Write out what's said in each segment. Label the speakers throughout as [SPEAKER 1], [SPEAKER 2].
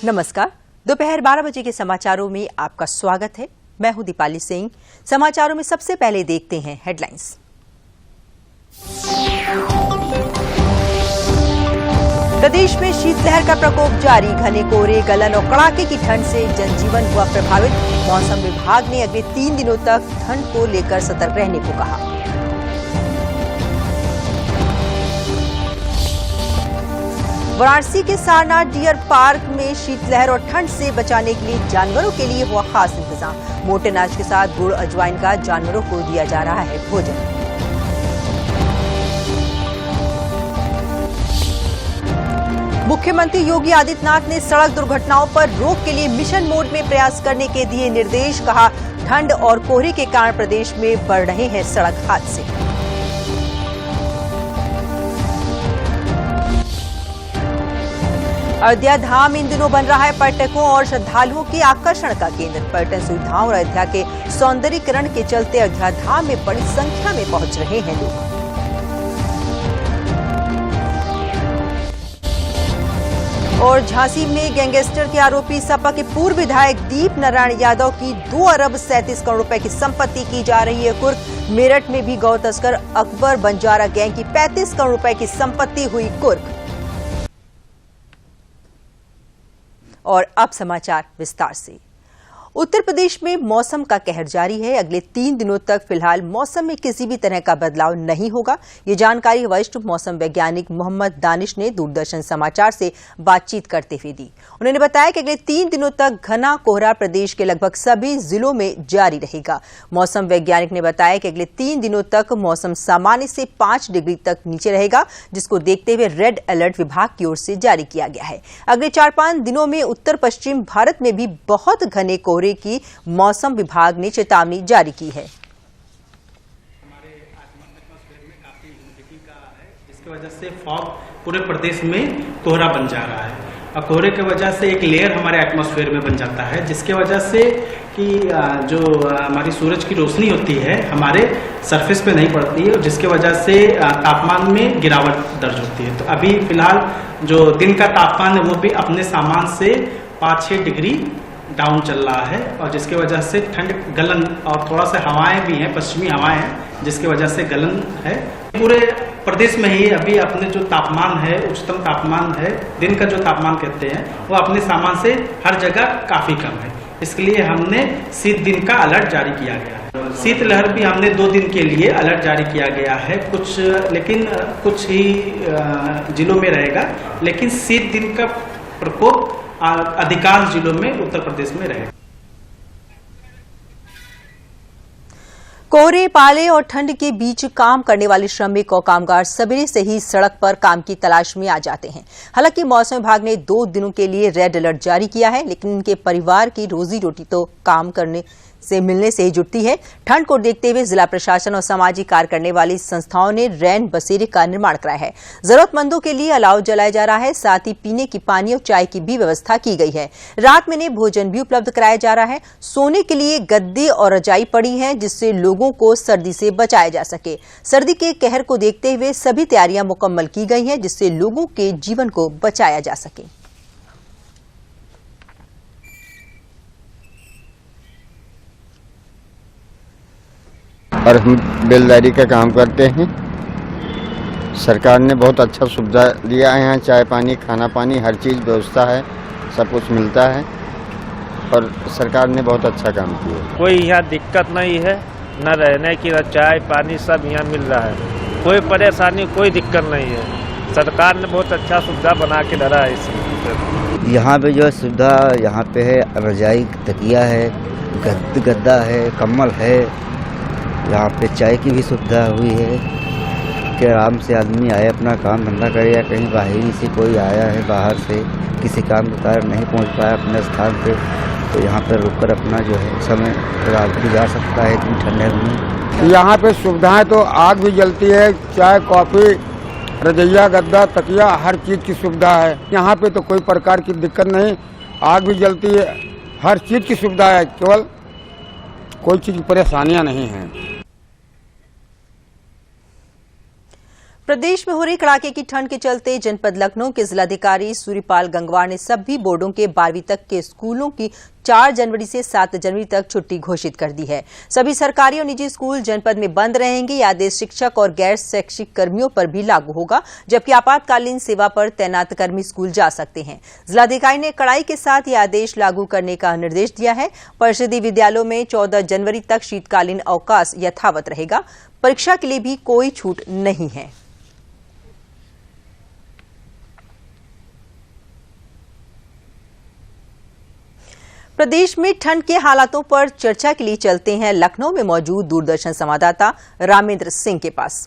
[SPEAKER 1] नमस्कार। दोपहर 12 बजे के समाचारों में आपका स्वागत है। मैं हूं दीपाली सिंह। समाचारों में सबसे पहले देखते हैं हेडलाइंस। प्रदेश में शीतलहर का प्रकोप जारी। घने कोहरे, गलन और कड़ाके की ठंड से जनजीवन हुआ प्रभावित। मौसम विभाग ने अगले 3 दिनों तक ठंड को लेकर सतर्क रहने को कहा। वाराणसी के सारनाथ डियर पार्क में शीतलहर और ठंड से बचाने के लिए जानवरों के लिए हुआ खास इंतजाम। मोटे अनाज के साथ गुड़ अजवाइन का जानवरों को दिया जा रहा है भोजन। मुख्यमंत्री योगी आदित्यनाथ ने सड़क दुर्घटनाओं पर रोक के लिए मिशन मोड में प्रयास करने के दिए निर्देश। कहा, ठंड और कोहरे के कारण प्रदेश में बढ़ रहे हैं सड़क हादसे। अयोध्या धाम इन दिनों बन रहा है पर्यटकों और श्रद्धालुओं के आकर्षण का केंद्र। पर्यटन सुविधाओं और अयोध्या के सौंदर्यीकरण के चलते अयोध्या धाम में बड़ी संख्या में पहुंच रहे हैं लोग। और झांसी में गैंगस्टर के आरोपी सपा के पूर्व विधायक दीप नारायण यादव की 2 अरब 37 करोड़ रुपए की संपत्ति की जा रही है कुर्क। मेरठ में भी गौ तस्कर अकबर बंजारा गैंग की 35 करोड़ रुपए की संपत्ति हुई कुर्क। और अब समाचार विस्तार से। उत्तर प्रदेश में मौसम का कहर जारी है। अगले 3 दिनों तक फिलहाल मौसम में किसी भी तरह का बदलाव नहीं होगा। ये जानकारी वरिष्ठ मौसम वैज्ञानिक मोहम्मद दानिश ने दूरदर्शन समाचार से बातचीत करते हुए दी। उन्होंने बताया कि अगले 3 दिनों तक घना कोहरा प्रदेश के लगभग सभी जिलों में जारी रहेगा। मौसम वैज्ञानिक ने बताया कि अगले 3 दिनों तक मौसम सामान्य से 5 डिग्री तक नीचे रहेगा, जिसको देखते हुए रेड अलर्ट विभाग की ओर से जारी किया गया है। अगले 4-5 दिनों में उत्तर पश्चिम भारत में भी बहुत घने कोहरे की मौसम विभाग ने चेतावनी जारी की है।
[SPEAKER 2] हमारे एटमॉस्फेयर में काफी ह्यूमिडिटी का है, जिसकी वजह से फॉग पूरे प्रदेश में कोहरा बन जा रहा है। और कोहरे की वजह से एक लेयर हमारे एटमॉस्फेयर में बन जाता है, जिसके वजह से कि जो हमारी सूरज की रोशनी होती है हमारे सरफेस पे नहीं पड़ती है, जिसके वजह से तापमान में गिरावट दर्ज होती है। तो अभी फिलहाल जो दिन का तापमान है वो भी अपने सामान से 5-6 डिग्री डाउन चल रहा है, और जिसके वजह से ठंड, गलन और थोड़ा सा हवाएं भी हैं, पश्चिमी हवाएं हैं, जिसकी वजह से गलन है। पूरे प्रदेश में ही अभी अपने जो तापमान है, उच्चतम तापमान है, दिन का जो तापमान कहते हैं, वो अपने सामान से हर जगह काफी कम है। इसके लिए हमने शीत दिन का अलर्ट जारी किया गया है। शीतलहर भी हमने 2 दिन के लिए अलर्ट जारी किया गया है। लेकिन कुछ ही जिलों में रहेगा, लेकिन शीत दिन का प्रकोप अधिकांश जिलों में उत्तर प्रदेश में रहेगा।
[SPEAKER 1] कोहरे, पाले और ठंड के बीच काम करने वाले श्रमिक और कामगार सवेरे से ही सड़क पर काम की तलाश में आ जाते हैं। हालांकि मौसम विभाग ने 2 दिनों के लिए रेड अलर्ट जारी किया है, लेकिन इनके परिवार की रोजी रोटी तो काम करने से मिलने से ही जुटती है। ठंड को देखते हुए जिला प्रशासन और सामाजिक कार्य करने वाली संस्थाओं ने रैन बसेरे का निर्माण कराया है। जरूरतमंदों के लिए अलाव जलाया जा रहा है, साथ ही पीने की पानी और चाय की भी व्यवस्था की गई है। रात में इन्हें भोजन भी उपलब्ध कराया जा रहा है। सोने के लिए गद्दे और रजाई पड़ी है, जिससे लोगों को सर्दी से बचाया जा सके। सर्दी के कहर को देखते हुए सभी तैयारियां मुकम्मल की गई हैं, जिससे लोगों के जीवन को बचाया जा सके।
[SPEAKER 3] और हम बेलदारी का काम करते हैं। सरकार ने बहुत अच्छा सुविधा दिया है। यहाँ चाय पानी, खाना पानी, हर चीज़ व्यवस्था है, सब कुछ मिलता है और सरकार ने बहुत अच्छा काम किया।
[SPEAKER 4] कोई यहाँ दिक्कत नहीं है, न रहने की, न चाय पानी, सब यहाँ मिल रहा है। कोई परेशानी, कोई दिक्कत नहीं है। सरकार ने बहुत अच्छा सुविधा बना के धरा है इसमें।
[SPEAKER 5] यहाँ पे जो सुविधा यहाँ पे है, रजाई, तकिया है, गद्दा है, कम्बल है। यहाँ पे चाय की भी सुविधा हुई है कि आराम से आदमी आए, अपना काम धंधा करे, या कहीं बाहरी से कोई आया है बाहर से, किसी काम के कारण नहीं पहुँच पाया अपने स्थान पे, तो यहाँ पर रुककर अपना जो है समय रात गुजार सकता है इतनी ठंडे में।
[SPEAKER 3] यहाँ पे सुविधाएं तो आग भी जलती है, चाय कॉफ़ी, रजैया, गद्दा, तकिया, हर चीज़ की सुविधा है। यहाँ पे तो कोई प्रकार की दिक्कत नहीं, आग भी जलती है, हर चीज़ की सुविधा है, केवल कोई चीज़ की परेशानियाँ नहीं हैं।
[SPEAKER 1] प्रदेश में हो रही कड़ाके की ठंड के चलते जनपद लखनऊ के जिलाधिकारी सूर्यपाल गंगवार ने सभी बोर्डों के 12वीं तक के स्कूलों की 4 जनवरी से 7 जनवरी तक छुट्टी घोषित कर दी है। सभी सरकारी और निजी स्कूल जनपद में बंद रहेंगे। यह आदेश शिक्षक और गैर शैक्षिक कर्मियों पर भी लागू होगा, जबकि आपातकालीन सेवा पर तैनात कर्मी स्कूल जा सकते हैं। जिलाधिकारी ने कड़ाई के साथ यह आदेश लागू करने का निर्देश दिया है। परिषदीय विद्यालयों में 14 जनवरी तक शीतकालीन अवकाश यथावत रहेगा। परीक्षा के लिए भी कोई छूट नहीं है। प्रदेश में ठंड के हालातों पर चर्चा के लिए चलते हैं लखनऊ में मौजूद दूरदर्शन संवाददाता रामेंद्र सिंह के पास।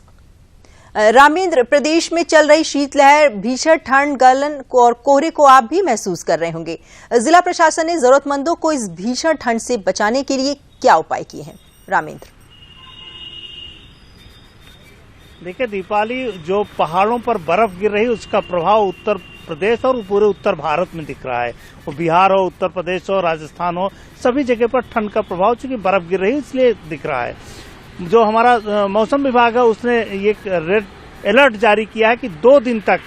[SPEAKER 1] रामेंद्र, प्रदेश में चल रही शीतलहर, भीषण ठंड, गलन और कोहरे को आप भी महसूस कर रहे होंगे। जिला प्रशासन ने जरूरतमंदों को इस भीषण ठंड से बचाने के लिए क्या उपाय किए हैं? रामेंद्र,
[SPEAKER 6] देखिए दीपाली, जो पहाड़ों पर बर्फ गिर रही है उसका प्रभाव उत्तर प्रदेश और पूरे उत्तर भारत में दिख रहा है। वो बिहार हो, उत्तर प्रदेश हो, राजस्थान हो, सभी जगह पर ठंड का प्रभाव चूंकि बर्फ गिर रही है इसलिए दिख रहा है। जो हमारा मौसम विभाग है उसने ये रेड अलर्ट जारी किया है कि 2 दिन तक,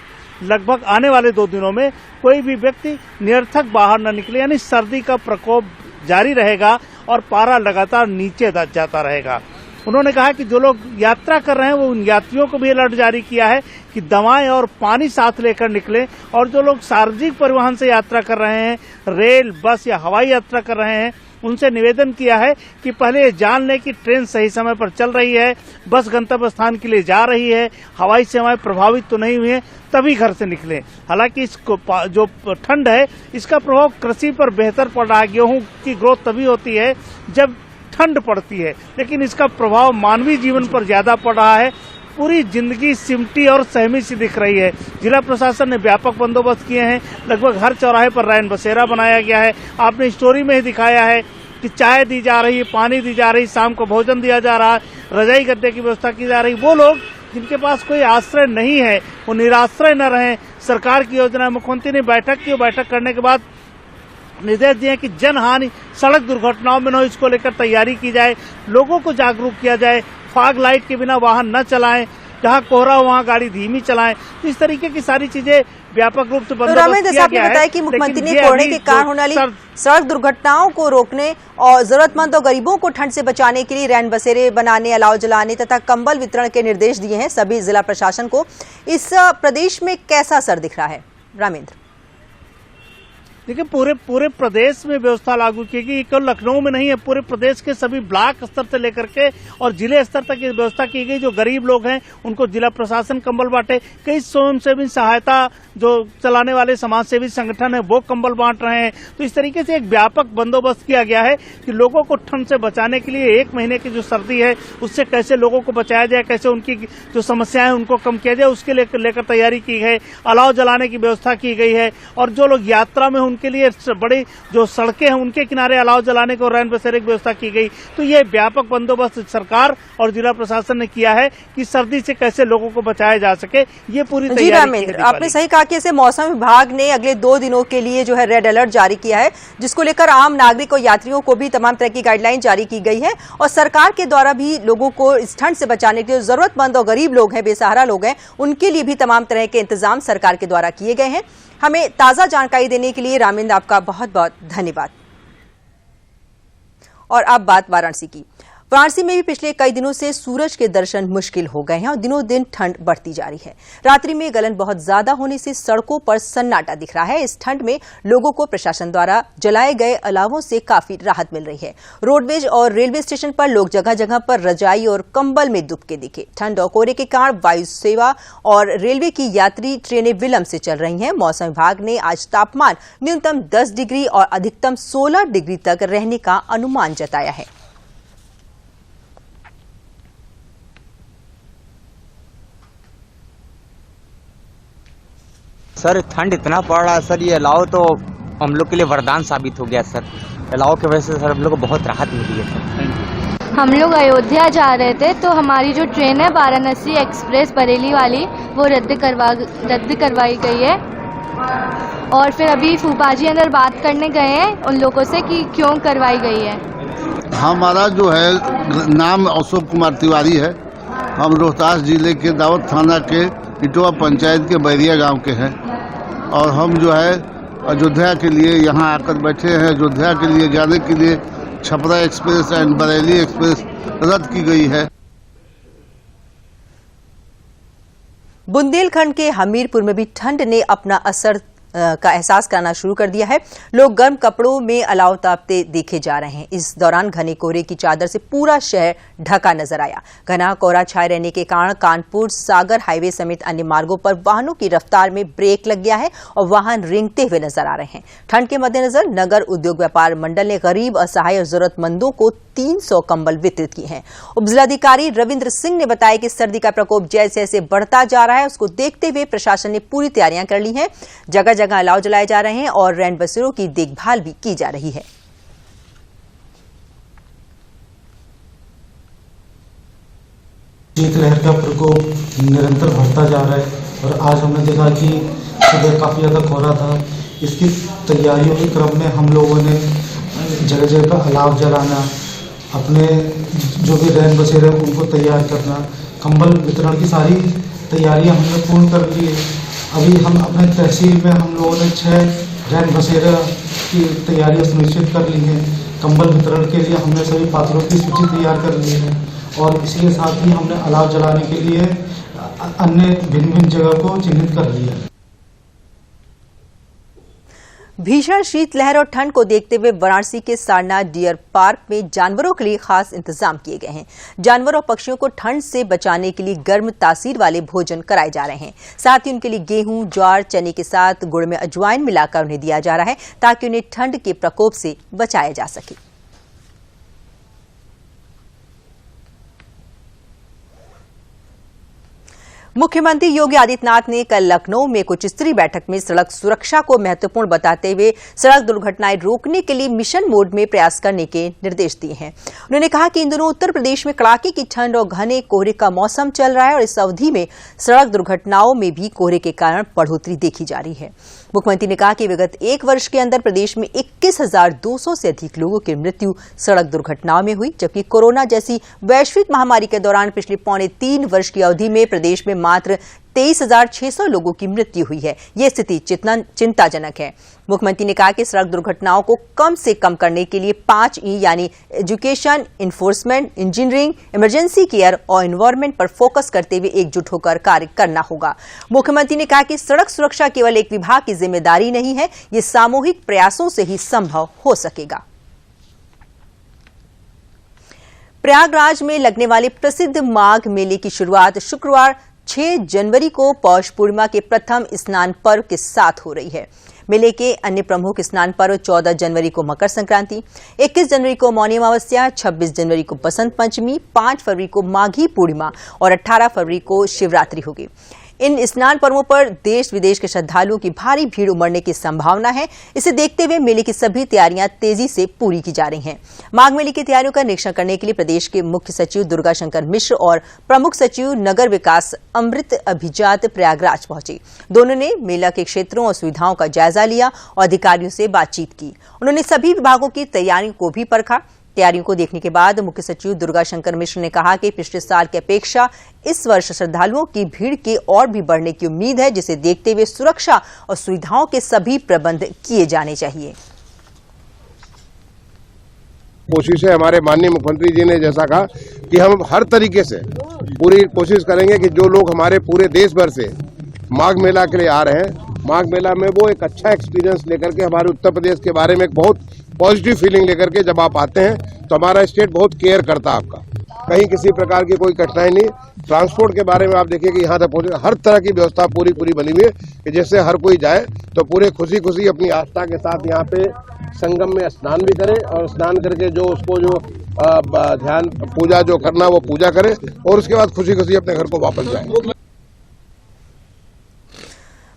[SPEAKER 6] लगभग आने वाले 2 दिनों में कोई भी व्यक्ति निरर्थक बाहर न निकले, यानी सर्दी का प्रकोप जारी रहेगा और पारा लगातार नीचे जाता रहेगा। उन्होंने कहा कि जो लोग यात्रा कर रहे हैं वो उन यात्रियों को भी अलर्ट जारी किया है कि दवाएं और पानी साथ लेकर निकलें, और जो लोग सार्वजनिक परिवहन से यात्रा कर रहे हैं, रेल, बस या हवाई यात्रा कर रहे हैं, उनसे निवेदन किया है कि पहले ये जान लें कि ट्रेन सही समय पर चल रही है, बस गंतव्य स्थान के लिए जा रही है, हवाई सेवाएं प्रभावित तो नहीं हुई हैं, तभी घर से निकलें। हालांकि इसको जो ठंड है इसका प्रभाव कृषि पर बेहतर पड़ रहा है। गेहूं की ग्रोथ तभी होती है जब ठंड पड़ती है, लेकिन इसका प्रभाव मानवीय जीवन पर ज्यादा पड़ रहा है। पूरी जिंदगी सिमटी और सहमी सी दिख रही है। जिला प्रशासन ने व्यापक बंदोबस्त किए हैं। लगभग हर चौराहे पर रैन बसेरा बनाया गया है। आपने स्टोरी में ही दिखाया है कि चाय दी जा रही है, पानी दी जा रही, शाम को भोजन दिया जा रहा है, रजाई गद्दे की व्यवस्था की जा रही। वो लोग जिनके पास कोई आश्रय नहीं है वो निराश्रय न रहें। सरकार की योजना, मुख्यमंत्री ने बैठक की, बैठक करने के बाद निर्देश दिए कि जनहानि, सड़क दुर्घटनाओं में न हो, इसको लेकर तैयारी की जाए, लोगों को जागरूक किया जाए, फॉग लाइट के बिना वाहन न चलाएं, जहां कोहरा हो वहां गाड़ी धीमी चलाएं। तो इस तरीके की सारी चीजें व्यापक रूप से बंदोबस्त किया गया है।
[SPEAKER 1] बताया कि मुख्यमंत्री ने कोहरे के कारण होने वाली सड़क दुर्घटनाओं को रोकने और जरूरतमंद और गरीबों को ठंड से बचाने के लिए रैन बसेरे बनाने, अलाव जलाने तथा कंबल वितरण के निर्देश दिए हैं सभी जिला प्रशासन को। इस प्रदेश में कैसा असर दिख रहा है रामेंद्र?
[SPEAKER 6] देखिए पूरे प्रदेश में व्यवस्था लागू की गई। केवल लखनऊ में नहीं है, पूरे प्रदेश के सभी ब्लॉक स्तर से लेकर के और जिले स्तर तक ये व्यवस्था की गई। जो गरीब लोग हैं उनको जिला प्रशासन कंबल बांटे। कई स्वयंसेवी सहायता जो चलाने वाले समाजसेवी संगठन है वो कंबल बांट रहे हैं। तो इस तरीके से एक व्यापक बंदोबस्त किया गया है कि लोगों को ठंड से बचाने के लिए 1 महीने की जो सर्दी है उससे कैसे लोगों को बचाया जाए, कैसे उनकी जो समस्याएं उनको कम किया जाए, उसके लेकर तैयारी की गई। अलाव जलाने की व्यवस्था की गई है और जो लोग यात्रा में उनके लिए बड़ी जो सड़कें हैं उनके किनारे अलाव जलाने को रैन बसेरे की व्यवस्था की गई। तो ये व्यापक बंदोबस्त सरकार और जिला प्रशासन ने किया है कि सर्दी से कैसे लोगों को बचाया जा सके, ये पूरी तैयारी की है।
[SPEAKER 1] आपने सही कहा कि ऐसे मौसम विभाग ने अगले 2 दिनों के लिए जो है रेड अलर्ट जारी किया है, जिसको लेकर आम नागरिक और यात्रियों को भी तमाम तरह की गाइडलाइन जारी की गई है और सरकार के द्वारा भी लोगों को इस ठंड से बचाने के लिए जरूरतमंद और गरीब लोग हैं, बेसहारा लोग हैं, उनके लिए भी तमाम तरह के इंतजाम सरकार के द्वारा किए गए हैं। हमें ताजा जानकारी देने के लिए रामेंद्र आपका बहुत बहुत धन्यवाद। और अब बात वाराणसी की। वाराणसी में भी पिछले कई दिनों से सूरज के दर्शन मुश्किल हो गए हैं और दिनों दिन ठंड बढ़ती जा रही है। रात्रि में गलन बहुत ज्यादा होने से सड़कों पर सन्नाटा दिख रहा है। इस ठंड में लोगों को प्रशासन द्वारा जलाए गए अलावों से काफी राहत मिल रही है। रोडवेज और रेलवे स्टेशन पर लोग जगह जगह पर रजाई और कंबल में दुबके दिखे। ठंड और कोहरे के कारण वायु सेवा और रेलवे की यात्री ट्रेनें विलंब से चल रही हैं। मौसम विभाग ने आज तापमान न्यूनतम 10 डिग्री और अधिकतम 16 डिग्री तक रहने का अनुमान जताया है।
[SPEAKER 7] सर ठंड इतना पड़ रहा है सर, ये अलाव तो हम लोग के लिए वरदान साबित हो गया सर। अलाव की वजह से सर हम लोग को बहुत राहत मिली है सर।
[SPEAKER 8] हम लोग अयोध्या जा रहे थे तो हमारी जो ट्रेन है वाराणसी एक्सप्रेस बरेली वाली वो रद्द करवाई गई है और फिर अभी फूफा जी अंदर बात करने गए हैं उन लोगों से कि क्यों करवाई गई है।
[SPEAKER 9] हमारा जो है नाम अशोक कुमार तिवारी है हम रोहतास जिले के दाऊद थाना के इटवा पंचायत के बैरिया गांव के हैं और हम जो है अयोध्या के लिए यहाँ आकर बैठे हैं। अयोध्या के लिए जाने के लिए Chhapra express and Bareilly express रद्द की गई है।
[SPEAKER 1] बुंदेलखंड के हमीरपुर में भी ठंड ने अपना असर का एहसास करना शुरू कर दिया है। लोग गर्म कपड़ों में अलाव तापते देखे जा रहे हैं। इस दौरान घने कोहरे की चादर से पूरा शहर ढका नजर आया। घना कोहरा छाए रहने के कारण कानपुर सागर हाईवे समेत अन्य मार्गों पर वाहनों की रफ्तार में ब्रेक लग गया है और वाहन रेंगते हुए नजर आ रहे हैं। ठंड के मद्देनजर नगर उद्योग व्यापार मंडल ने गरीब, असहाय और जरूरतमंदों को 300 कंबल वितरित किए हैं। उपजिलाधिकारी रविंद्र सिंह ने बताया कि सर्दी का प्रकोप जैसे जैसे बढ़ता जा रहा है, उसको देखते हुए प्रशासन ने पूरी तैयारियां कर ली हैं। जगह जगह अलाव जलाए जा रहे हैं और रैन बसेरों की देखभाल भी की जा रही है।
[SPEAKER 10] शीतलहर का प्रकोप निरंतर बढ़ता जा रहा है और आज हमने देखा कि सुबह काफी ज्यादा कोहरा था। इसकी तैयारियों के क्रम में हम लोगों ने जगह जगह पर अलाव जलाना, अपने जो भी रैन बसेरे उनको तैयार करना, कंबल वितरण की सारी तैयारियां हमने पूर्ण कर ली है। अभी हम अपने तहसील में हम लोगों ने 6 रैन बसेरा की तैयारियां सुनिश्चित कर ली हैं। कंबल वितरण के लिए हमने सभी पात्रों की सूची तैयार कर ली है और इसी के साथ ही हमने अलाव जलाने के लिए अन्य भिन्न भिन्न जगह को चिन्हित कर लिया है।
[SPEAKER 1] भीषण शीतलहर और ठंड को देखते हुए वाराणसी के सारनाथ डियर पार्क में जानवरों के लिए खास इंतजाम किए गए हैं। जानवरों और पक्षियों को ठंड से बचाने के लिए गर्म तासीर वाले भोजन कराए जा रहे हैं। साथ ही उनके लिए गेहूं, ज्वार, चने के साथ गुड़ में अजवाइन मिलाकर उन्हें दिया जा रहा है ताकि उन्हें ठंड के प्रकोप से बचाया जा सके। मुख्यमंत्री योगी आदित्यनाथ ने कल लखनऊ में एक उच्च स्तरीय बैठक में सड़क सुरक्षा को महत्वपूर्ण बताते हुए सड़क दुर्घटनाएं रोकने के लिए मिशन मोड में प्रयास करने के निर्देश दिए हैं। उन्होंने कहा कि इन दिनों उत्तर प्रदेश में कड़ाके की ठंड और घने कोहरे का मौसम चल रहा है और इस अवधि में सड़क दुर्घटनाओं में भी कोहरे के कारण बढ़ोतरी देखी जा रही है। मुख्यमंत्री ने कहा कि विगत 1 वर्ष के अंदर प्रदेश में 21,200 से अधिक लोगों की मृत्यु सड़क दुर्घटनाओं में हुई, जबकि कोरोना जैसी वैश्विक महामारी के दौरान पिछले 3.25 वर्ष की अवधि में प्रदेश में मात्र 23,600 लोगों की मृत्यु हुई है। यह स्थिति चिंताजनक है। मुख्यमंत्री ने कहा कि सड़क दुर्घटनाओं को कम से कम करने के लिए 5 E यानी education, enforcement, engineering, emergency care और एनवायरमेंट पर फोकस करते हुए एकजुट होकर कार्य करना होगा। मुख्यमंत्री ने कहा कि सड़क सुरक्षा केवल एक विभाग की जिम्मेदारी नहीं है, ये सामूहिक प्रयासों से ही संभव हो सकेगा। प्रयागराज में लगने वाले प्रसिद्ध माघ मेले की शुरुआत शुक्रवार 6 जनवरी को पौष पूर्णिमा के प्रथम स्नान पर्व के साथ हो रही है। मेले के अन्य प्रमुख स्नान पर्व 14 जनवरी को मकर संक्रांति, 21 जनवरी को मौनी अमावस्या, 26 जनवरी को बसंत पंचमी, 5 फरवरी को माघी पूर्णिमा और 18 फरवरी को शिवरात्रि होगी। इन स्नान पर्वों पर देश विदेश के श्रद्धालुओं की भारी भीड़ उमड़ने की संभावना है। इसे देखते हुए मेले की सभी तैयारियां तेजी से पूरी की जा रही हैं। माघ मेले की तैयारियों का निरीक्षण करने के लिए प्रदेश के मुख्य सचिव दुर्गा शंकर मिश्र और प्रमुख सचिव नगर विकास अमृत अभिजात प्रयागराज पहुंचे। दोनों ने मेला के क्षेत्रों और सुविधाओं का जायजा लिया और अधिकारियों से बातचीत की। उन्होंने सभी विभागों की तैयारियों को भी परखा। तैयारियों को देखने के बाद मुख्य सचिव दुर्गा शंकर मिश्र ने कहा कि पिछले साल की अपेक्षा इस वर्ष श्रद्धालुओं की भीड़ के और भी बढ़ने की उम्मीद है, जिसे देखते हुए सुरक्षा और सुविधाओं के सभी प्रबंध किए जाने चाहिए।
[SPEAKER 11] कोशिश है हमारे माननीय मुख्यमंत्री जी ने जैसा कहा कि हम हर तरीके से पूरी कोशिश करेंगे कि जो लोग हमारे पूरे देश भर से माघ मेला के लिए आ रहे हैं, माघ मेला में वो एक अच्छा एक्सपीरियंस लेकर के हमारे उत्तर प्रदेश के बारे में एक बहुत पॉजिटिव फीलिंग लेकर के जब आप आते हैं तो हमारा स्टेट बहुत केयर करता है आपका। कहीं किसी प्रकार की कोई कठिनाई नहीं। ट्रांसपोर्ट के बारे में आप देखिए कि यहाँ तक पहुंचे हर तरह की व्यवस्था पूरी बनी हुई है कि जिससे हर कोई जाए तो पूरे खुशी अपनी आस्था के साथ यहाँ पे संगम में स्नान भी करे और स्नान करके जो उसको जो ध्यान पूजा जो करना वो पूजा करे और उसके बाद खुशी अपने घर को वापस जाए।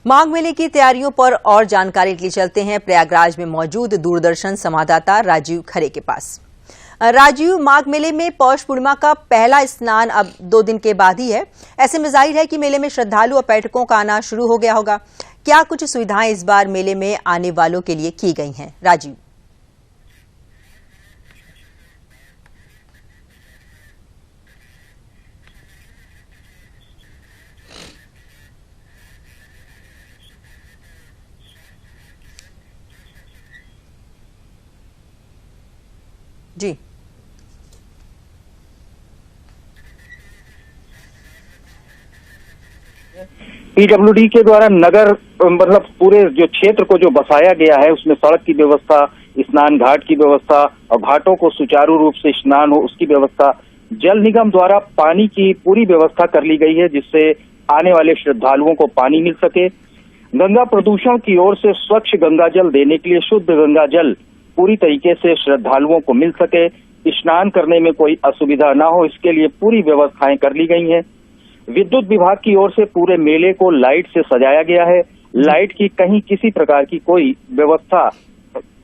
[SPEAKER 1] माघ मेले की तैयारियों पर और जानकारी के लिए चलते हैं प्रयागराज में मौजूद दूरदर्शन संवाददाता राजीव खरे के पास। राजीव, माघ मेले में पौष पूर्णिमा का पहला स्नान अब 2 दिन के बाद ही है। ऐसे में जाहिर है कि मेले में श्रद्धालु और पर्यटकों का आना शुरू हो गया होगा। क्या कुछ सुविधाएं इस बार मेले में आने वालों के लिए की गई हैं? राजीव।
[SPEAKER 12] पीडब्ल्यूडी के द्वारा नगर मतलब पूरे जो क्षेत्र को जो बसाया गया है उसमें सड़क की व्यवस्था, स्नान घाट की व्यवस्था और घाटों को सुचारू रूप से स्नान हो उसकी व्यवस्था, जल निगम द्वारा पानी की पूरी व्यवस्था कर ली गई है जिससे आने वाले श्रद्धालुओं को पानी मिल सके। गंगा प्रदूषण की ओर से स्वच्छ गंगा जल देने के लिए शुद्ध गंगा जल पूरी तरीके से श्रद्धालुओं को मिल सके, स्नान करने में कोई असुविधा ना हो, इसके लिए पूरी व्यवस्थाएं कर ली गई हैं। विद्युत विभाग की ओर से पूरे मेले को लाइट से सजाया गया है। लाइट की कहीं किसी प्रकार की कोई व्यवस्था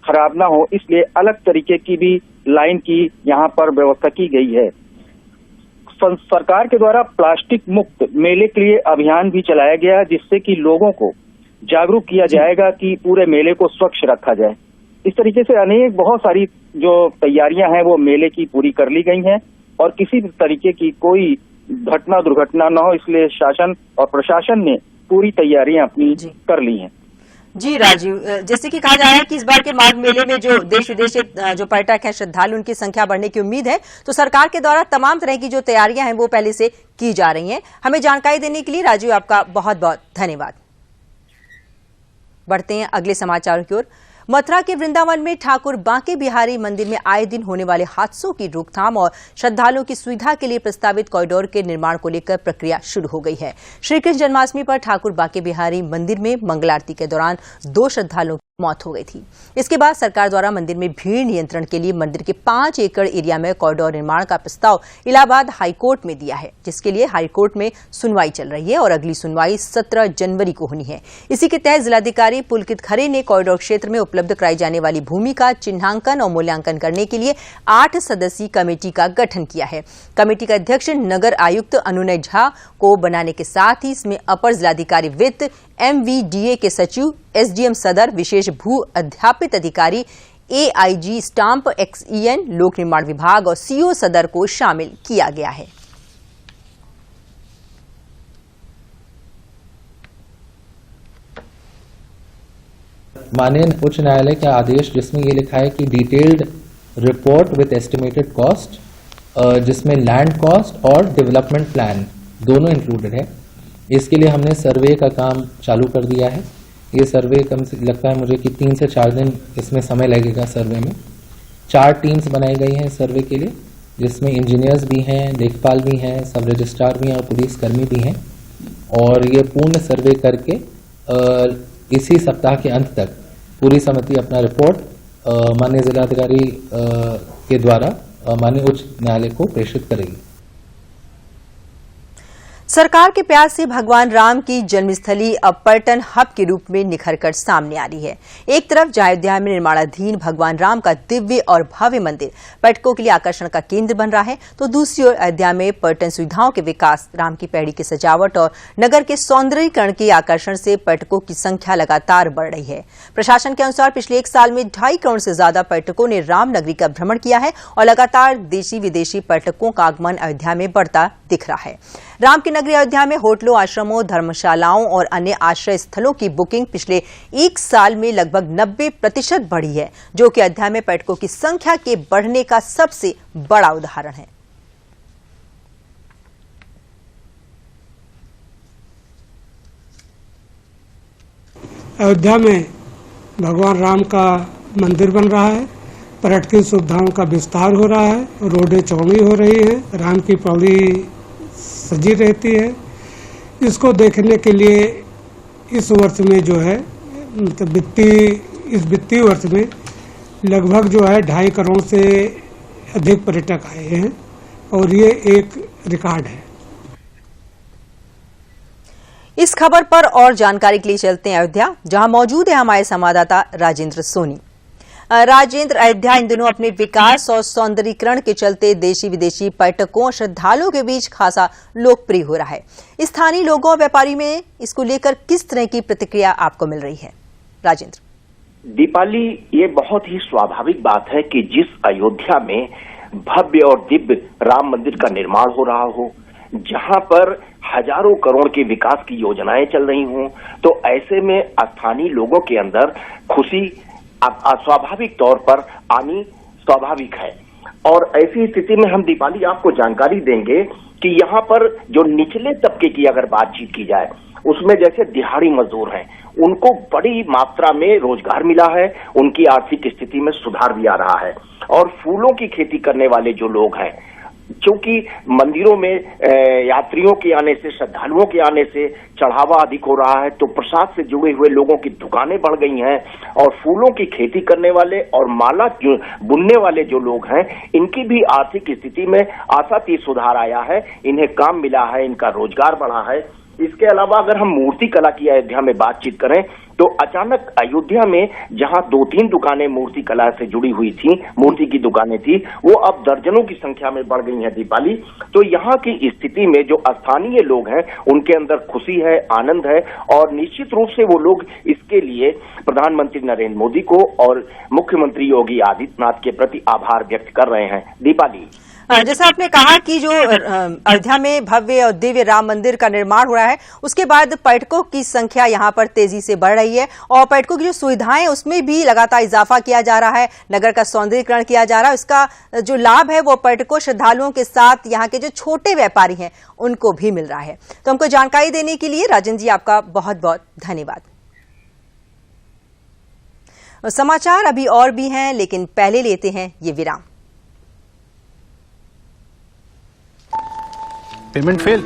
[SPEAKER 12] खराब ना हो, इसलिए अलग तरीके की भी लाइन की यहाँ पर व्यवस्था की गई है। सरकार के द्वारा प्लास्टिक मुक्त मेले के लिए अभियान भी चलाया गया है जिससे कि लोगों को जागरूक किया जाएगा कि पूरे मेले को स्वच्छ रखा जाए। इस तरीके से अनेक बहुत सारी जो तैयारियां हैं वो मेले की पूरी कर ली गई हैं और किसी भी तरीके की कोई घटना दुर्घटना न हो, इसलिए शासन और प्रशासन ने पूरी तैयारियां अपनी कर ली हैं।
[SPEAKER 1] जी राजीव, जैसे कि कहा जा रहा है कि इस बार के माघ मेले में जो देश विदेश से जो पर्यटक हैं, श्रद्धालु, उनकी संख्या बढ़ने की उम्मीद है, तो सरकार के द्वारा तमाम तरह की जो तैयारियां हैं वो पहले से की जा रही हैं। हमें जानकारी देने के लिए राजीव आपका बहुत बहुत धन्यवाद। बढ़ते हैं अगले समाचार की ओर। मथुरा के वृंदावन में ठाकुर बांके बिहारी मंदिर में आए दिन होने वाले हादसों की रोकथाम और श्रद्धालुओं की सुविधा के लिए प्रस्तावित कॉरिडोर के निर्माण को लेकर प्रक्रिया शुरू हो गई है। श्रीकृष्ण जन्माष्टमी पर ठाकुर बांके बिहारी मंदिर में मंगल आरती के दौरान 2 श्रद्धालुओं मौत हो गई थी। इसके बाद सरकार द्वारा मंदिर में भीड़ नियंत्रण के लिए मंदिर के 5 एकड़ एरिया में कॉरिडोर निर्माण का प्रस्ताव इलाहाबाद हाईकोर्ट में दिया है, जिसके लिए हाईकोर्ट में सुनवाई चल रही है और अगली सुनवाई 17 जनवरी को होनी है। इसी के तहत जिलाधिकारी पुलकित खरे ने कॉरिडोर क्षेत्र में उपलब्ध कराई जाने वाली भूमि का चिन्हांकन और मूल्यांकन करने के लिए 8 सदस्यीय कमेटी का गठन किया है। कमेटी का अध्यक्ष नगर आयुक्त अनुनय झा को बनाने के साथ ही इसमें अपर जिलाधिकारी वित्त, MVDA के सचिव, SDM सदर, विशेष भू अध्यापित अधिकारी, AIG स्टाम्प XEN, लोक निर्माण विभाग और CO सदर को शामिल किया गया है।
[SPEAKER 13] माननीय उच्च न्यायालय का आदेश जिसमें ये लिखा है कि detailed report with estimated cost, जिसमें लैंड कॉस्ट और डेवलपमेंट प्लान दोनों इंक्लूडेड है। इसके लिए हमने सर्वे का काम चालू कर दिया है। ये सर्वे कम से लगता है मुझे कि 3 से 4 दिन इसमें समय लगेगा। सर्वे में 4 टीम्स बनाई गई हैं सर्वे के लिए, जिसमें इंजीनियर्स भी हैं, लेखपाल भी हैं, सब रजिस्ट्रार भी हैं और पुलिस कर्मी भी हैं। और ये पूर्ण सर्वे करके इसी सप्ताह के अंत तक पूरी समिति अपना रिपोर्ट माननीय जिलाधिकारी के द्वारा माननीय उच्च न्यायालय को प्रेषित करेगी।
[SPEAKER 1] सरकार के प्रयास से भगवान राम की जन्मस्थली अब पर्यटन हब के रूप में निखर कर सामने आ रही है। एक तरफ जहां अयोध्या में निर्माणाधीन भगवान राम का दिव्य और भव्य मंदिर पर्यटकों के लिए आकर्षण का केंद्र बन रहा है, तो दूसरी ओर अयोध्या में पर्यटन सुविधाओं के विकास, राम की पैड़ी की सजावट और नगर के सौंदर्यीकरण के आकर्षण से पर्यटकों की संख्या लगातार बढ़ रही है। प्रशासन के अनुसार पिछले 1 साल में 2.5 करोड़ से ज्यादा पर्यटकों ने राम नगरी का भ्रमण किया है और लगातार देशी विदेशी पर्यटकों का आगमन अयोध्या में बढ़ता दिख रहा है। राम की नगरी अयोध्या में होटलों, आश्रमों, धर्मशालाओं और अन्य आश्रय स्थलों की बुकिंग पिछले 1 साल में लगभग 90% बढ़ी है, जो कि अयोध्या में पर्यटकों की संख्या के बढ़ने का सबसे बड़ा उदाहरण है।
[SPEAKER 14] अयोध्या में भगवान राम का मंदिर बन रहा है, पर्यटकीय सुविधाओं का विस्तार हो रहा है, रोडें चौड़ी हो रही हैं, राम की पौड़ी सजी रहती है। इसको देखने के लिए इस वर्ष में जो है मतलब इस वित्तीय वर्ष में लगभग जो है 2.5 करोड़ से अधिक पर्यटक आए हैं और ये एक रिकॉर्ड है।
[SPEAKER 1] इस खबर पर और जानकारी के लिए चलते हैं अयोध्या, जहां मौजूद है हमारे संवाददाता राजेंद्र सोनी। राजेंद्र, अयोध्या इन दिनों अपने विकास और सौंदर्यीकरण के चलते देशी विदेशी पर्यटकों और श्रद्धालुओं के बीच खासा लोकप्रिय हो रहा है। स्थानीय लोगों और व्यापारी में इसको लेकर किस तरह की प्रतिक्रिया आपको मिल रही है? राजेंद्र।
[SPEAKER 15] दीपाली, ये बहुत ही स्वाभाविक बात है कि जिस अयोध्या में भव्य और दिव्य राम मंदिर का निर्माण हो रहा हो, जहां पर हजारों करोड़ के विकास की योजनाएं चल रही हों, तो ऐसे में स्थानीय लोगों के अंदर खुशी स्वाभाविक तौर पर आनी स्वाभाविक है। और ऐसी स्थिति में हम दीपाली आपको जानकारी देंगे कि यहाँ पर जो निचले तबके की अगर बातचीत की जाए, उसमें जैसे दिहाड़ी मजदूर हैं, उनको बड़ी मात्रा में रोजगार मिला है, उनकी आर्थिक स्थिति में सुधार भी आ रहा है। और फूलों की खेती करने वाले जो लोग हैं, क्योंकि मंदिरों में यात्रियों के आने से, श्रद्धालुओं के आने से चढ़ावा अधिक हो रहा है, तो प्रसाद से जुड़े हुए लोगों की दुकानें बढ़ गई हैं और फूलों की खेती करने वाले और माला बुनने वाले जो लोग हैं, इनकी भी आर्थिक स्थिति में आशातीत सुधार आया है, इन्हें काम मिला है, इनका रोजगार बढ़ा है। इसके अलावा अगर हम मूर्ति कला की अयोध्या में बातचीत करें तो अचानक अयोध्या में जहां 2-3 दुकानें मूर्ति कला से जुड़ी हुई थी, मूर्ति की दुकानें थी, वो अब दर्जनों की संख्या में बढ़ गई हैं दीपाली। तो यहाँ की स्थिति में जो स्थानीय लोग हैं उनके अंदर खुशी है, आनंद है और निश्चित रूप से वो लोग इसके लिए प्रधानमंत्री नरेंद्र मोदी को और मुख्यमंत्री योगी आदित्यनाथ के प्रति आभार व्यक्त कर रहे हैं। दीपाली,
[SPEAKER 1] जैसा आपने कहा कि जो अयोध्या में भव्य और दिव्य राम मंदिर का निर्माण हो रहा है, उसके बाद पर्यटकों की संख्या यहां पर तेजी से बढ़ रही है और पर्यटकों की जो सुविधाएं उसमें भी लगातार इजाफा किया जा रहा है, नगर का सौंदर्यीकरण किया जा रहा है। इसका जो लाभ है वो पर्यटकों, श्रद्धालुओं के साथ यहाँ के जो छोटे व्यापारी हैं उनको भी मिल रहा है। तो हमको जानकारी देने के लिए राजन जी आपका बहुत बहुत धन्यवाद। समाचार अभी और भी हैं, लेकिन पहले लेते हैं ये विराम।
[SPEAKER 16] पेमेंट फेल,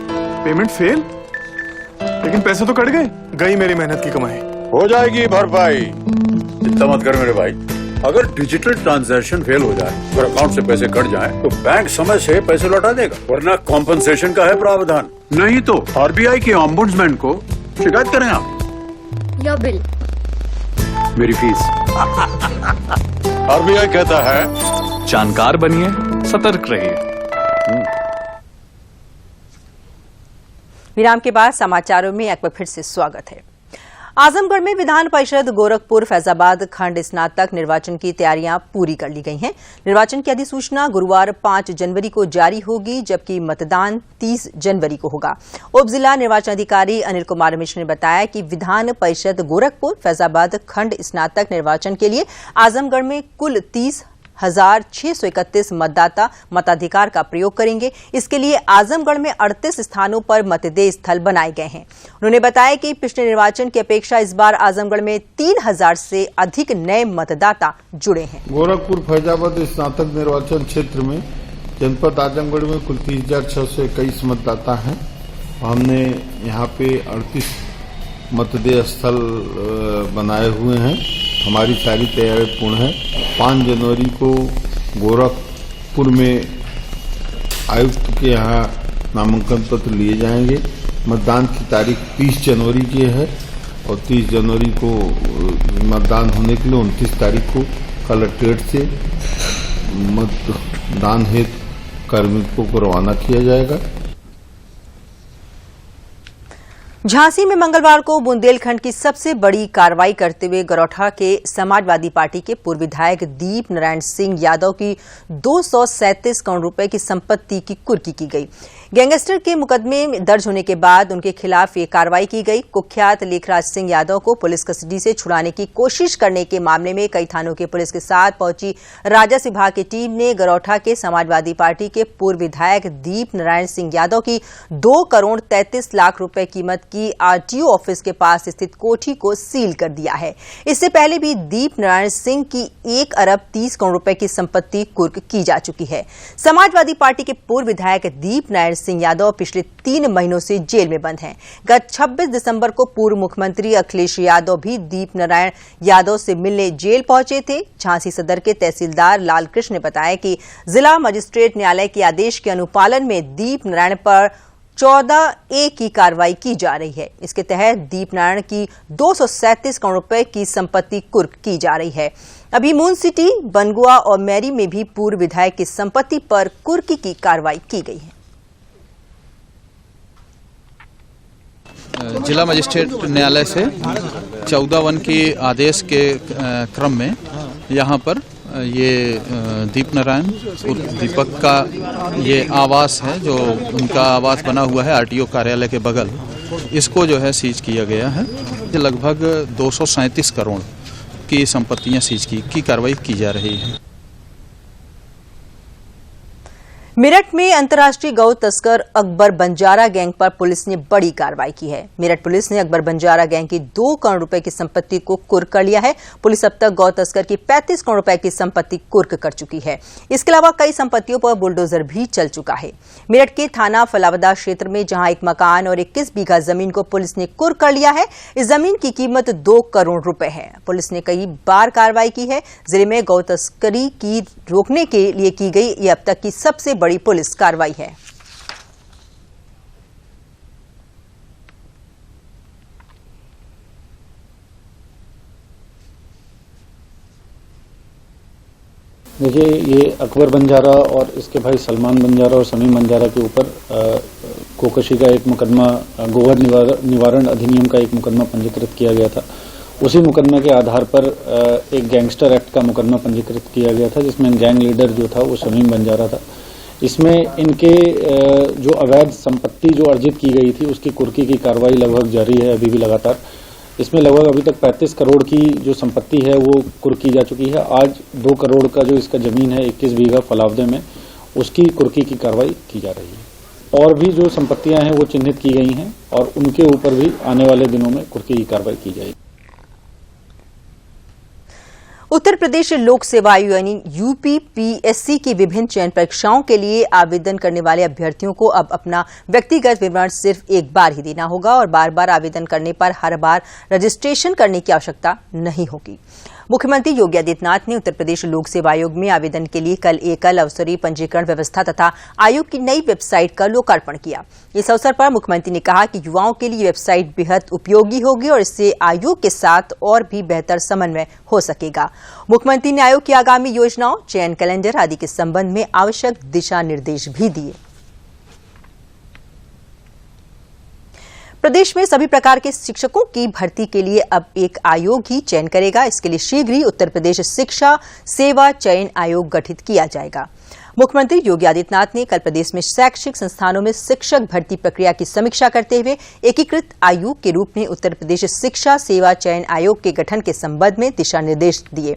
[SPEAKER 16] लेकिन पैसे तो कट गई मेरी मेहनत की कमाई।
[SPEAKER 17] हो जाएगी भरपाई, चिंता मत कर मेरे भाई। अगर डिजिटल ट्रांजैक्शन फेल हो जाए और अकाउंट से पैसे कट जाएं, तो बैंक समय से पैसे लौटा देगा, वरना कॉम्पनसेशन का है प्रावधान। नहीं तो आरबीआई के ऑम्बुड्समैन को शिकायत करें आप।
[SPEAKER 8] योर बिल,
[SPEAKER 17] मेरी फीस। आरबीआई कहता है
[SPEAKER 16] जानकार बनिए, सतर्क रहिए।
[SPEAKER 1] विराम के बाद समाचारों में एक बार फिर से स्वागत है। आजमगढ़ में विधान परिषद गोरखपुर फैजाबाद खंड स्नातक निर्वाचन की तैयारियां पूरी कर ली गई हैं। निर्वाचन की अधिसूचना गुरुवार 5 जनवरी को जारी होगी, जबकि मतदान 30 जनवरी को होगा। उप जिला निर्वाचन अधिकारी अनिल कुमार मिश्र ने बताया कि विधान परिषद गोरखपुर फैजाबाद खंड स्नातक निर्वाचन के लिए आजमगढ़ में कुल 30,631 मतदाता मताधिकार का प्रयोग करेंगे। इसके लिए आजमगढ़ में 38 स्थानों पर मतदेय स्थल बनाए गए हैं। उन्होंने बताया कि पिछले निर्वाचन की अपेक्षा इस बार आजमगढ़ में 3,000 से अधिक नए मतदाता जुड़े हैं।
[SPEAKER 9] गोरखपुर फैजाबाद स्नातक निर्वाचन क्षेत्र में जनपद आजमगढ़ में कुल 30,621 मतदाता हैं। हमने यहाँ पे 38 मतदेय स्थल बनाए हुए हैं। हमारी सारी तैयारी पूर्ण है। 5 जनवरी को गोरखपुर में आयुक्त के यहाँ नामांकन पत्र लिए जाएंगे। मतदान की तारीख 30 जनवरी की है और 30 जनवरी को मतदान होने के लिए 29 तारीख को कलेक्ट्रेट से मतदान हेतु कार्मिकों को रवाना किया जाएगा।
[SPEAKER 1] झांसी में मंगलवार को बुंदेलखंड की सबसे बड़ी कार्रवाई करते हुए गरौठा के समाजवादी पार्टी के पूर्व विधायक दीप नारायण सिंह यादव की 237 करोड़ रुपए की संपत्ति की कुर्की की गई। गैंगस्टर के मुकदमे दर्ज होने के बाद उनके खिलाफ ये कार्रवाई की गई। कुख्यात लेखराज सिंह यादव को पुलिस कस्टडी से छुड़ाने की कोशिश करने के मामले में कई थानों की पुलिस के साथ पहुंची राजस्व विभाग की टीम ने गरौठा के समाजवादी पार्टी के पूर्व विधायक दीप नारायण सिंह यादव की 2 करोड़ 33 लाख रुपए कीमत की आरटीओ ऑफिस के पास स्थित कोठी को सील कर दिया है। इससे पहले भी दीप नारायण सिंह की 1 अरब 30 करोड़ रुपए की संपत्ति कुर्क की जा चुकी है। समाजवादी पार्टी के पूर्व विधायक दीप नारायण सिंह यादव पिछले 3 महीनों से जेल में बंद हैं। गत 26 दिसंबर को पूर्व मुख्यमंत्री अखिलेश यादव भी दीप नारायण यादव से मिलने जेल पहुंचे थे। झांसी सदर के तहसीलदार लालकृष्ण ने बताया कि जिला मजिस्ट्रेट न्यायालय के आदेश के अनुपालन में दीप नारायण पर 14A की कार्रवाई की जा रही है। इसके तहत दीप नारायण की 237 करोड़ रुपए की संपत्ति कुर्क की जा रही है। अभी मून सिटी, बनगुआ और मैरी में भी पूर्व विधायक की संपत्ति पर कुर्की की कार्रवाई की गई है।
[SPEAKER 18] जिला मजिस्ट्रेट न्यायालय से 14(1) के आदेश के क्रम में यहाँ पर ये दीप नारायण दीपक का ये आवास है, जो उनका आवास बना हुआ है आरटीओ कार्यालय के बगल, इसको जो है सीज किया गया है। लगभग 237 करोड़ की संपत्तियां सीज की कार्रवाई की जा रही है।
[SPEAKER 1] 14 A की कार्रवाई की जा रही है। अभी मून सिटी, बनगुआ और मैरी में भी पूर्व विधायक की संपत्ति पर कुर्की की कार्रवाई की गई है। जिला मजिस्ट्रेट न्यायालय के आदेश के अनुपालन में दीप नारायण यादव से मिलने जेल पहुंचे थे। झांसी सदर के तहसीलदार लालकृष्ण ने बताया कि जिला मजिस्ट्रेट न्यायालय के आदेश के अनुपालन में दीप नारायण पर 14A की कार्रवाई की जा रही है। अभी मून सिटी, बनगुआ और मैरी में भी पूर्व विधायक की संपत्ति पर कुर्की की कार्रवाई की गई है। मेरठ में अंतर्राष्ट्रीय गौ तस्कर अकबर बंजारा गैंग पर पुलिस ने बड़ी कार्रवाई की है। मेरठ पुलिस ने अकबर बंजारा गैंग की 2 करोड़ रुपए की संपत्ति को कुर्क कर लिया है। पुलिस अब तक गौ तस्कर की 35 करोड़ रुपए की संपत्ति कुर्क कर चुकी है। इसके अलावा कई संपत्तियों पर बुलडोजर भी चल चुका है। मेरठ के थाना फलावदा क्षेत्र में जहां एक मकान और 21 बीघा जमीन को पुलिस ने कुर्क कर लिया है। इस जमीन की कीमत 2 करोड़ रुपए है। पुलिस ने कई बार कार्रवाई की है। जिले में गौ तस्करी की रोकने के लिए की गई ये अब तक की सबसे बड़ी पुलिस कार्रवाई है।
[SPEAKER 19] देखिए, ये अकबर बंजारा और इसके भाई सलमान बंजारा और समीम बंजारा के ऊपर कोकशी का एक मुकदमा, गोवध निवारण अधिनियम का एक मुकदमा पंजीकृत किया गया था। उसी मुकदमे के आधार पर एक गैंगस्टर एक्ट का मुकदमा पंजीकृत किया गया था, जिसमें गैंग लीडर जो था वो समीम बंजारा था। इसमें इनके जो अवैध संपत्ति जो अर्जित की गई थी उसकी कुर्की की कार्रवाई लगभग जारी है अभी भी लगातार। इसमें लगभग अभी तक 35 करोड़ की जो संपत्ति है वो कुर्की जा चुकी है। आज 2 करोड़ का जो इसका जमीन है 21 बीघा फलावदे में, उसकी कुर्की की कार्रवाई की जा रही है। और भी जो संपत्तियां हैं वो चिन्हित की गई हैं और उनके ऊपर भी आने वाले दिनों में कुर्की की कार्रवाई की जाएगी।
[SPEAKER 1] उत्तर प्रदेश लोक सेवा आयोग यानी यूपीपीएससी की विभिन्न चयन परीक्षाओं के लिए आवेदन करने वाले अभ्यर्थियों को अब अपना व्यक्तिगत विवरण सिर्फ एक बार ही देना होगा और बार बार आवेदन करने पर हर बार रजिस्ट्रेशन करने की आवश्यकता नहीं होगी। मुख्यमंत्री योगी आदित्यनाथ ने उत्तर प्रदेश लोक सेवा आयोग में आवेदन के लिए कल एकल अवसरी पंजीकरण व्यवस्था तथा आयोग की नई वेबसाइट का लोकार्पण किया। इस अवसर पर मुख्यमंत्री ने कहा कि युवाओं के लिए वेबसाइट बेहद उपयोगी होगी और इससे आयोग के साथ और भी बेहतर समन्वय हो सकेगा। मुख्यमंत्री ने आयोग की आगामी योजनाओं, चयन कैलेंडर आदि के संबंध में आवश्यक दिशा निर्देश भी दिए। प्रदेश में सभी प्रकार के शिक्षकों की भर्ती के लिए अब एक आयोग ही चयन करेगा। इसके लिए शीघ्र ही उत्तर प्रदेश शिक्षा सेवा चयन आयोग गठित किया जाएगा। मुख्यमंत्री योगी आदित्यनाथ ने कल प्रदेश में शैक्षिक संस्थानों में शिक्षक भर्ती प्रक्रिया की समीक्षा करते हुए एकीकृत आयोग के रूप में उत्तर प्रदेश शिक्षा सेवा चयन आयोग के गठन के संबंध में दिशा निर्देश दिए।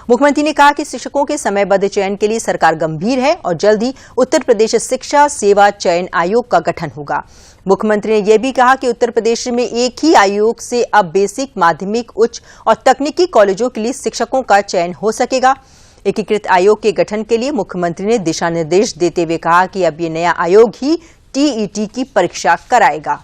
[SPEAKER 1] मुख्यमंत्री ने कहा कि शिक्षकों के समयबद्ध चयन के लिए सरकार गंभीर है और जल्द ही उत्तर प्रदेश शिक्षा सेवा चयन आयोग का गठन होगा। मुख्यमंत्री ने यह भी कहा कि उत्तर प्रदेश में एक ही आयोग से अब बेसिक, माध्यमिक, उच्च और तकनीकी कॉलेजों के लिए शिक्षकों का चयन हो सकेगा। एकीकृत आयोग के गठन के लिए मुख्यमंत्री ने दिशा निर्देश देते हुए कहा कि अब ये नया आयोग ही टीईटी की परीक्षा कराएगा।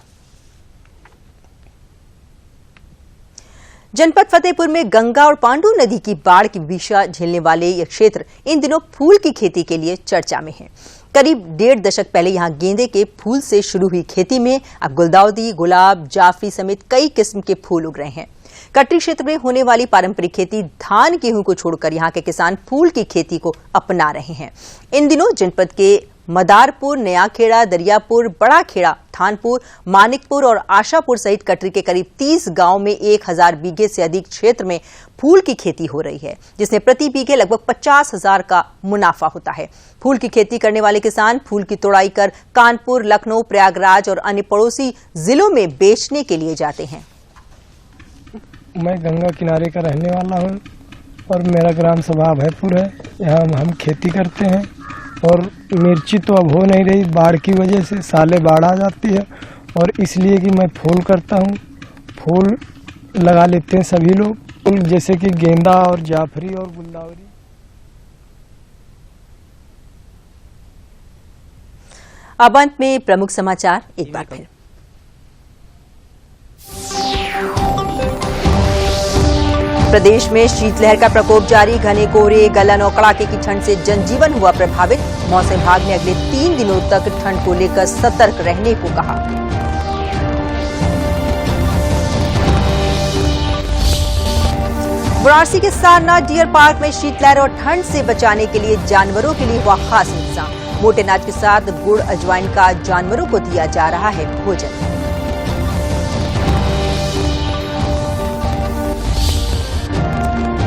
[SPEAKER 1] जनपद फतेहपुर में गंगा और पांडु नदी की बाढ़ की विषा झेलने वाले यह क्षेत्र इन दिनों फूल की खेती के लिए चर्चा में है। करीब 1.5 दशक पहले यहां गेंदे के फूल से शुरू हुई खेती में अब गुलदाउदी, गुलाब, जाफरी समेत कई किस्म के फूल उग रहे हैं। कटरी क्षेत्र में होने वाली पारंपरिक खेती धान गेहूं को छोड़कर यहां के किसान फूल की खेती को अपना रहे हैं। इन दिनों जनपद के मदारपुर, नयाखेड़ा, दरियापुर, बड़ा खेड़ा, थानपुर, मानिकपुर और आशापुर सहित कटरी के करीब 30 गांव में 1000 बीघे से अधिक क्षेत्र में फूल की खेती हो रही है, जिसमें प्रति बीघे लगभग 50,000 का मुनाफा होता है। फूल की खेती करने वाले किसान फूल की तोड़ाई कर कानपुर, लखनऊ, प्रयागराज और अन्य पड़ोसी जिलों में बेचने के लिए जाते हैं।
[SPEAKER 20] मैं गंगा किनारे का रहने वाला हूँ और मेरा ग्राम सभा अभयपुर है। यहाँ हम खेती करते हैं और मिर्ची तो अब हो नहीं रही बाढ़ की वजह से, साले बाढ़ आ जाती है और इसलिए कि मैं फूल करता हूँ। फूल लगा लेते हैं सभी लोग, फूल जैसे कि गेंदा और जाफरी और गुलदावरी।
[SPEAKER 1] अब अंत में प्रमुख समाचार एक बार फिर। प्रदेश में शीतलहर का प्रकोप जारी, घने कोहरे, गलन और कड़ाके की ठंड से जनजीवन हुआ प्रभावित। मौसम विभाग ने अगले 3 दिनों तक ठंड को लेकर सतर्क रहने को कहा। वाराणसी के सारनाथ डियर पार्क में शीतलहर और ठंड से बचाने के लिए जानवरों के लिए हुआ खास इंतजाम। मोटे अनाज के साथ गुड़, अजवाइन का जानवरों को दिया जा रहा है भोजन।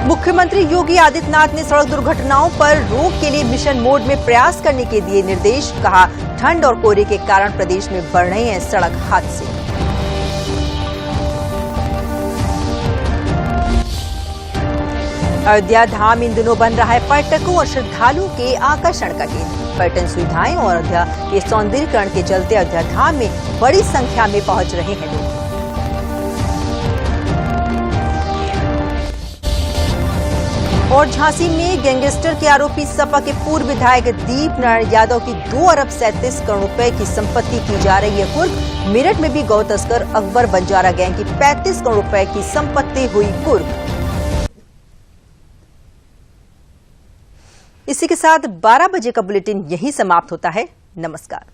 [SPEAKER 1] मुख्यमंत्री योगी आदित्यनाथ ने सड़क दुर्घटनाओं पर रोक के लिए मिशन मोड में प्रयास करने के दिए निर्देश। कहा, ठंड और कोहरे के कारण प्रदेश में बढ़ रहे हैं सड़क हादसे। अयोध्या धाम इन दिनों बन रहा है पर्यटकों और श्रद्धालुओं के आकर्षण का केंद्र। पर्यटन सुविधाएं और अयोध्या के सौंदर्यीकरण के चलते अयोध्या धाम में बड़ी संख्या में पहुंच रहे हैं लोग। और झांसी में गैंगस्टर के आरोपी सपा के पूर्व विधायक दीप नारायण यादव की 2 अरब 37 करोड़ रुपए की संपत्ति की जा रही है कुर्क। मेरठ में भी गौ तस्कर अकबर बंजारा गैंग की 35 करोड़ रुपए की संपत्ति हुई कुर्क। इसी के साथ 12 बजे का बुलेटिन यहीं समाप्त होता है। नमस्कार।